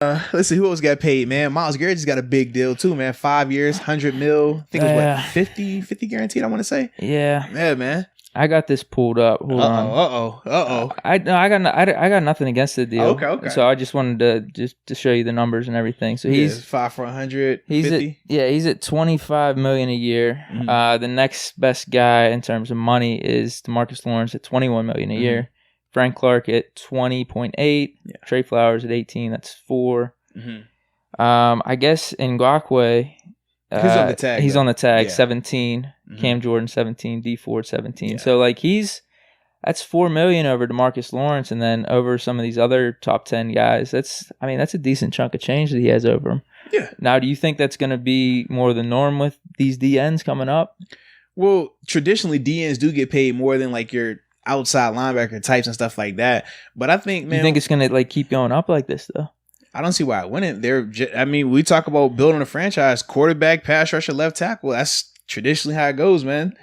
Let's see who else got paid, man. Myles Garrett just got a big deal too, man. 5 years, 100 mil. I think it was what 50 guaranteed. I want to say. Yeah, man. I got this pulled up. Hold on. I got nothing against the deal. Okay. So I just wanted to show you the numbers and everything. So he's 5 for 100. He's at $25 million a year. The next best guy in terms of money is DeMarcus Lawrence at $21 million a year. Frank Clark at 20.8. Trey Flowers at 18. That's 4. I guess Ngakoue. He's on the tag. 17. Cam Jordan 17. D Ford 17. So like that's $4 million over DeMarcus Lawrence, and then over some of these other top 10 guys. That's a decent chunk of change that he has over him. Yeah. Now, do you think that's going to be more the norm with these DNs coming up? Well, traditionally DNs do get paid more than like your outside linebacker types and stuff like that. But I think, man, you think it's going to like keep going up like this though? I don't see why it wouldn't. We talk about building a franchise, quarterback, pass rusher, left tackle. That's traditionally how it goes, man.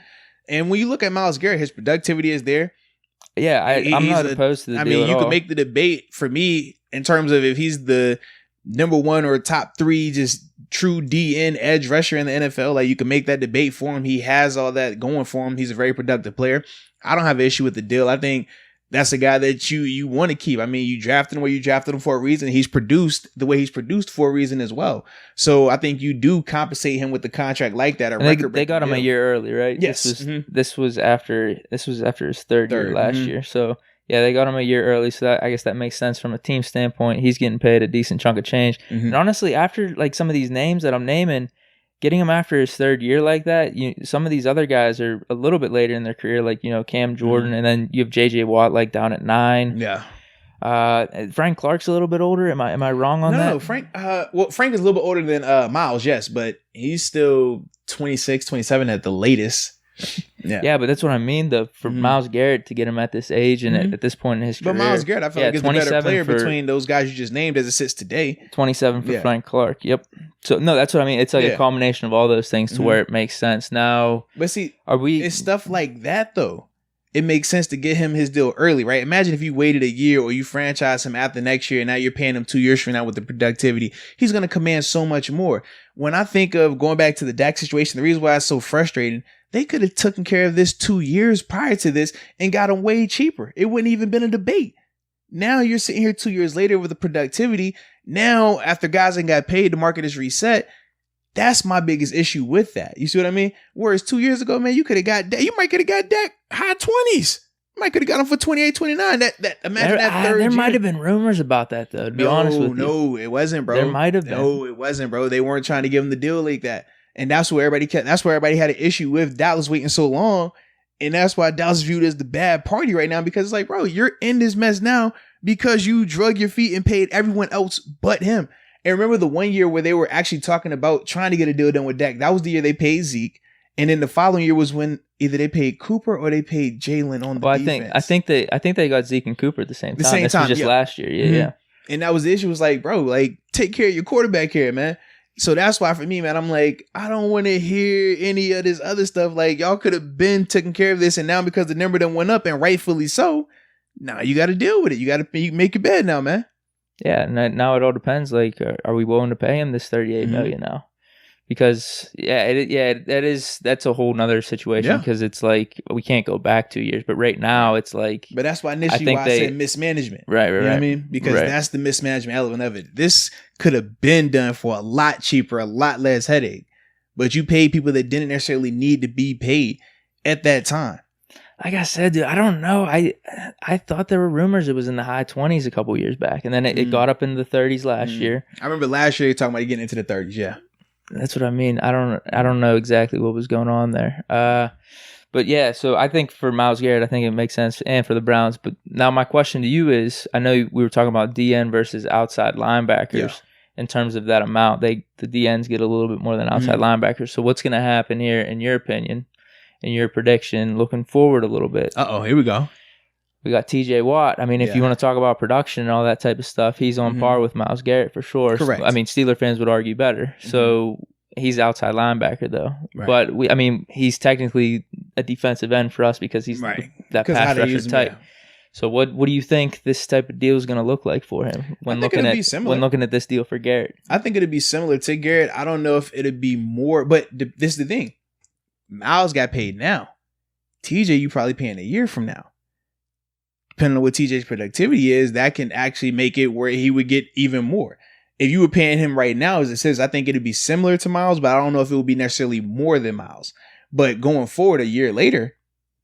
And when you look at Myles Garrett, his productivity is there. Yeah, I'm not opposed to the deal. You can make the debate for me in terms of if he's the number 1 or top 3 just true DN edge rusher in the NFL. Like, you can make that debate for him. He has all that going for him. He's a very productive player. I don't have an issue with the deal. I think that's a guy that you want to keep. I mean, you drafted him where you drafted him for a reason. He's produced the way he's produced for a reason as well. So I think you do compensate him with the contract like that. They got him a year early, right? Yes. This was after his third year last year. So yeah, they got him a year early. So I guess that makes sense from a team standpoint. He's getting paid a decent chunk of change. And honestly, after like some of these names that I'm naming, getting him after his third year like that, some of these other guys are a little bit later in their career, like, Cam Jordan, and then you have J.J. Watt like down at 9. Yeah. Frank Clark's a little bit older. Am I wrong on that? No, Frank. Frank is a little bit older than Myles, yes, but he's still 26, 27 at the latest. Yeah, but that's what I mean, though, for Myles Garrett to get him at this age and at this point in his career. But Myles Garrett, I feel like is the better player between those guys you just named as it sits today. 27 for Frank Clark. Yep. So no, that's what I mean. It's like a combination of all those things to where it makes sense. Now, but see, it's stuff like that though. It makes sense to get him his deal early, right? Imagine if you waited a year or you franchise him after next year and now you're paying him 2 years from now with the productivity. He's going to command so much more. When I think of going back to the Dak situation, the reason why it's so frustrating, they could have taken care of this 2 years prior to this and got him way cheaper. It wouldn't even been a debate. Now you're sitting here 2 years later with the productivity. Now, after guys ain't got paid, the market is reset. That's my biggest issue with that. You see what I mean? Whereas 2 years ago, man, you could have got Dak. You might could have got Dak high 20s. You might could have got him for 28, 29. Imagine that third There year. might have been rumors about that, though, to be honest with you. No, it wasn't, bro. There might have been. No, it wasn't, bro. They weren't trying to give him the deal like that. And that's where everybody had an issue with Dallas waiting so long. And that's why Dallas is viewed as the bad party right now, because it's like, bro, you're in this mess now because you drug your feet and paid everyone else but him. And remember the 1 year where they were actually talking about trying to get a deal done with Dak? That was the year they paid Zeke. And then the following year was when either they paid Cooper or they paid Jalen on the defense. I think they got Zeke and Cooper at the same time. This was just last year. Yeah. And that was the issue. Was like, bro, like, take care of your quarterback here, man. So that's why for me, man, I'm like, I don't want to hear any of this other stuff. Like, y'all could have been taking care of this, and now because the number done went up, and rightfully so, now you got to deal with it. You got to make your bed now, man. Yeah, and now it all depends. Like, are we willing to pay him this $38 million now? Because that's a whole nother situation. Because it's like we can't go back 2 years, but right now it's like. But that's why initially I said mismanagement. Right. You know what I mean? Because that's the mismanagement element of it. This could have been done for a lot cheaper, a lot less headache. But you paid people that didn't necessarily need to be paid at that time. Like I said, dude, I don't know. I thought there were rumors it was in the high 20s a couple years back, and then it got up into the 30s last year. I remember last year you talking about getting into the 30s. Yeah, that's what I mean. I don't know exactly what was going on there. But yeah, so I think for Myles Garrett, I think it makes sense, and for the Browns. But now my question to you is: I know we were talking about DN versus outside linebackers. Yeah. In terms of that amount, the DNs get a little bit more than outside linebackers. So what's going to happen here, in your opinion? In your prediction, looking forward a little bit. Here we go. We got TJ Watt. I mean, if you want to talk about production and all that type of stuff, he's on par with Myles Garrett for sure. Correct. I mean, Steeler fans would argue better. So he's outside linebacker though. Right. But he's technically a defensive end for us because he's that pass rusher type. So what do you think this type of deal is going to look like for him when looking at this deal for Garrett? I think it'd be similar to Garrett. I don't know if it'd be more, but this is the thing. Myles got paid now. TJ, you probably paying a year from now. Depending on what TJ's productivity is, that can actually make it where he would get even more. If you were paying him right now, as it says, I think it'd be similar to Myles, but I don't know if it would be necessarily more than Myles. But going forward a year later,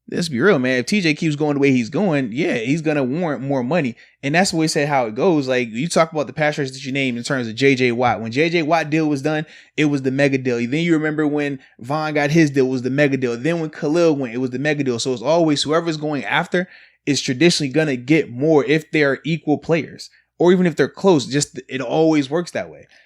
let's be real, man. If TJ keeps going the way he's going, yeah, he's going to warrant more money. And that's what we said how it goes. Like, you talk about the pass rush that you named in terms of J.J. Watt. When J.J. Watt deal was done, it was the mega deal. Then you remember when Vaughn got his deal, it was the mega deal. Then when Khalil went, it was the mega deal. So it's always whoever's going after is traditionally going to get more if they're equal players. Or even if they're close, just it always works that way.